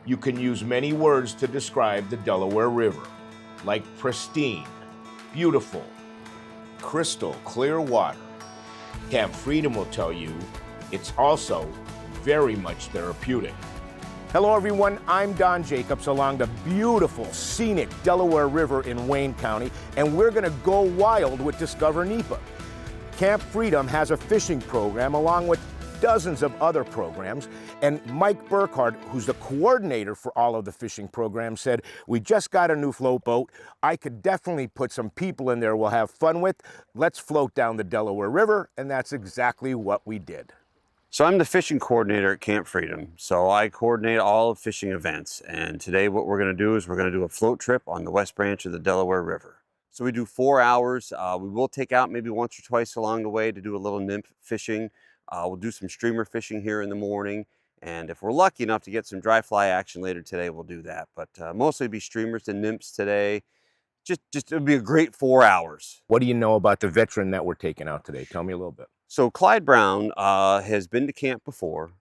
You can use many words to describe the Delaware River, like pristine, beautiful, crystal clear water. Camp Freedom will tell you it's also very much therapeutic. Hello everyone, I'm Don Jacobs along the beautiful, scenic Delaware River in Wayne County, and we're gonna go wild with DiscoverNEPA. Camp Freedom has a fishing program along with dozens of other programs, and Mike Burkhardt, who's the coordinator for all of the fishing programs, said, we just got a new float boat. I could definitely put some people in there we'll have fun with. Let's float down the Delaware River, and that's exactly what we did. So I'm the fishing coordinator at Camp Freedom. So I coordinate all of fishing events. And today what we're gonna do is we're gonna do a float trip on the west branch of the Delaware River. So we do 4 hours. We will take out maybe once or twice along the way to do a little nymph fishing. We'll do some streamer fishing here in the morning. And if we're lucky enough to get some dry fly action later today, we'll do that. But mostly be streamers and nymphs today. Just it'll be a great 4 hours. What do you know about the veteran that we're taking out today? Tell me a little bit. So Clyde Brown has been to camp before.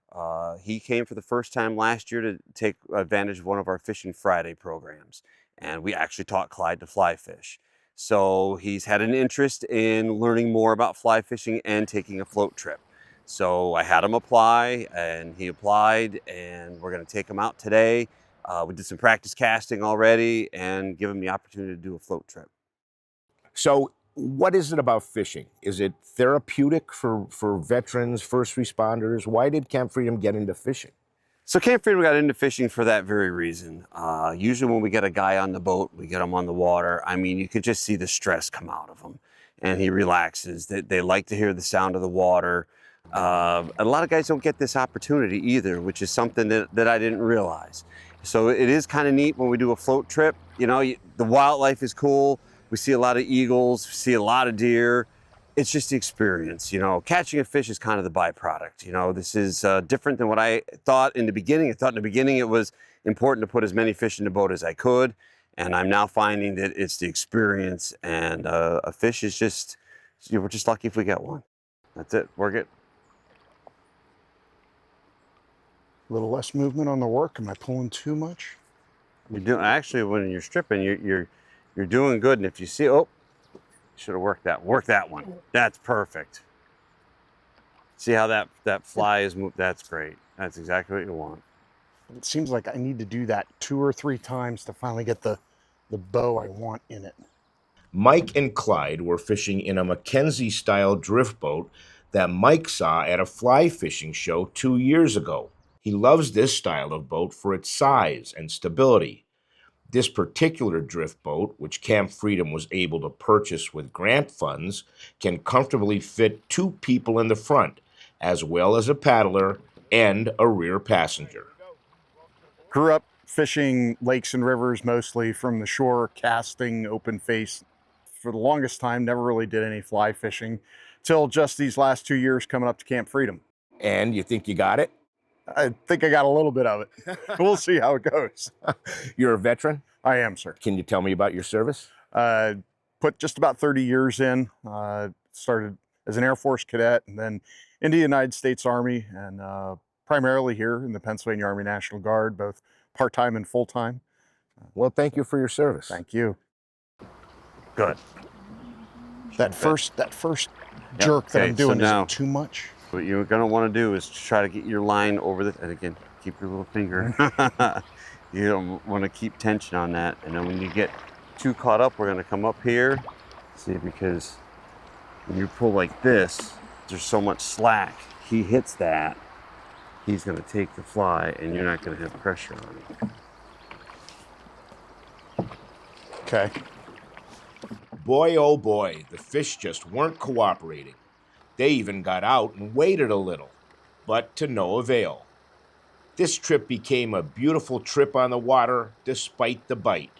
He came for the first time last year to take advantage of one of our Fishing Friday programs. And we actually taught Clyde to fly fish. So he's had an interest in learning more about fly fishing and taking a float trip. So I had him apply, and he applied, and we're gonna take him out today. We did some practice casting already and give him the opportunity to do a float trip. So what is it about fishing? Is it therapeutic for veterans, first responders? Why did Camp Freedom get into fishing? So Camp Freedom got into fishing for that very reason. Usually when we get a guy on the boat, we get him on the water, I mean, you could just see the stress come out of him, and he relaxes. They like to hear the sound of the water. A lot of guys don't get this opportunity either, which is something that I didn't realize. So it is kind of neat when we do a float trip. You know, the wildlife is cool. We see a lot of eagles, we see a lot of deer. It's just the experience, you know. Catching a fish is kind of the byproduct. You know, this is different than what I thought in the beginning. I thought in the beginning it was important to put as many fish in the boat as I could. And I'm now finding that it's the experience, and a fish is just, you know, we're just lucky if we get one. That's it, we're good. A little less movement on the work. Am I pulling too much? You're doing, actually, when you're stripping, you're doing good. And if you see, oh, should have worked that one. That's perfect. See how that fly is moved? That's great. That's exactly what you want. It seems like I need to do that 2 or 3 times to finally get the bow I want in it. Mike and Clyde were fishing in a Mackenzie-style drift boat that Mike saw at a fly fishing show 2 years ago. He loves this style of boat for its size and stability. This particular drift boat, which Camp Freedom was able to purchase with grant funds, can comfortably fit 2 people in the front, as well as a paddler and a rear passenger. Grew up fishing lakes and rivers, mostly from the shore, casting, open face. For the longest time, never really did any fly fishing till just these last 2 years coming up to Camp Freedom. And you think you got it? I think I got a little bit of it. We'll see how it goes. You're a veteran? I am, sir. Can you tell me about your service? Put just about 30 years in. Started as an Air Force cadet and then into the United States Army, and primarily here in the Pennsylvania Army National Guard, both part-time and full-time. Well, thank you for your service. Thank you. Good. That first jerk that I'm doing, so is it too much? What you're gonna want to do is try to get your line over the, and again, keep your little finger. You don't want to keep tension on that. And then when you get too caught up, we're gonna come up here. See, because when you pull like this, there's so much slack. He hits that, he's gonna take the fly, and you're not gonna have pressure on it. Okay. Boy, oh boy, the fish just weren't cooperating. They even got out and waited a little, but to no avail. This trip became a beautiful trip on the water despite the bite.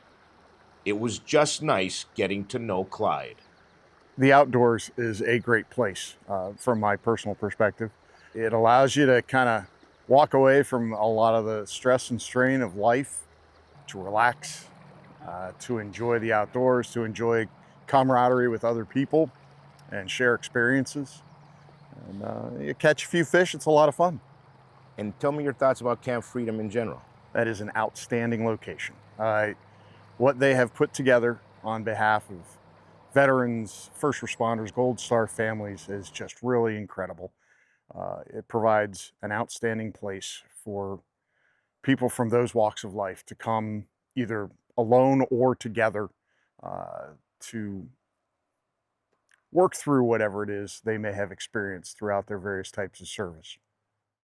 It was just nice getting to know Clyde. The outdoors is a great place from my personal perspective. It allows you to kind of walk away from a lot of the stress and strain of life, to relax, to enjoy the outdoors, to enjoy camaraderie with other people and share experiences. And you catch a few fish, it's a lot of fun. And tell me your thoughts about Camp Freedom in general. that is an outstanding location. What they have put together on behalf of veterans, first responders, Gold Star families is just really incredible. It provides an outstanding place for people from those walks of life to come either alone or together to work through whatever it is they may have experienced throughout their various types of service.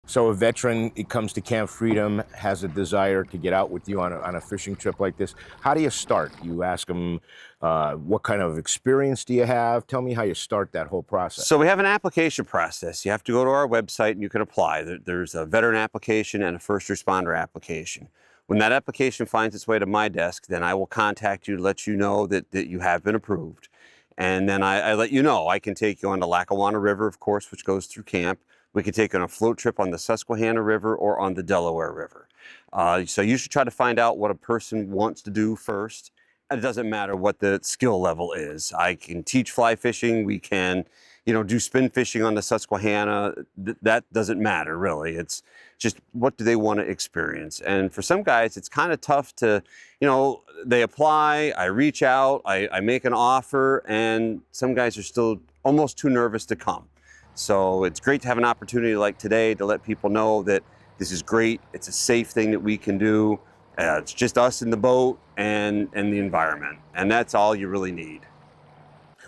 So a veteran, it comes to Camp Freedom, has a desire to get out with you on a fishing trip like this. How do you start? You ask them, what kind of experience do you have? Tell me how you start that whole process. So we have an application process. You have to go to our website and you can apply. There's a veteran application and a first responder application. When that application finds its way to my desk, then I will contact you to let you know that you have been approved. And then I let you know. I can take you on the 𝗚𝗪 River, of course, which goes through camp. We can take you on a float trip on the Susquehanna River or on the Delaware River. So you should try to find out what a person wants to do first. And it doesn't matter what the skill level is. I can teach fly fishing. We can, do spin fishing on the Susquehanna. That doesn't matter, really. It's just what do they want to experience. And for some guys, it's kind of tough to, they apply, I reach out, I make an offer, and some guys are still almost too nervous to come. So it's great to have an opportunity like today to let people know that this is great. It's a safe thing that we can do. It's just us in the boat and the environment. And that's all you really need.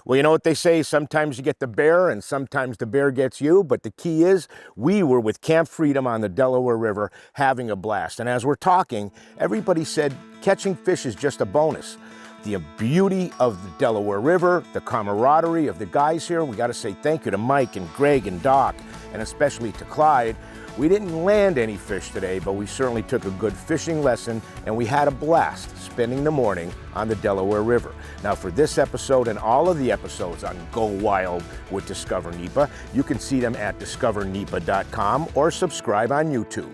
Well, you know what they say, sometimes you get the bear and sometimes the bear gets you, but the key is we were with Camp Freedom on the Delaware River having a blast. And as we're talking, everybody said catching fish is just a bonus. The beauty of the Delaware River, the camaraderie of the guys here. We got to say thank you to Mike and Greg and Doc, and especially to Clyde. We didn't land any fish today, but we certainly took a good fishing lesson, and we had a blast spending the morning on the Delaware River. Now, for this episode and all of the episodes on Go Wild with Discover NEPA, you can see them at DiscoverNEPA.com or subscribe on YouTube.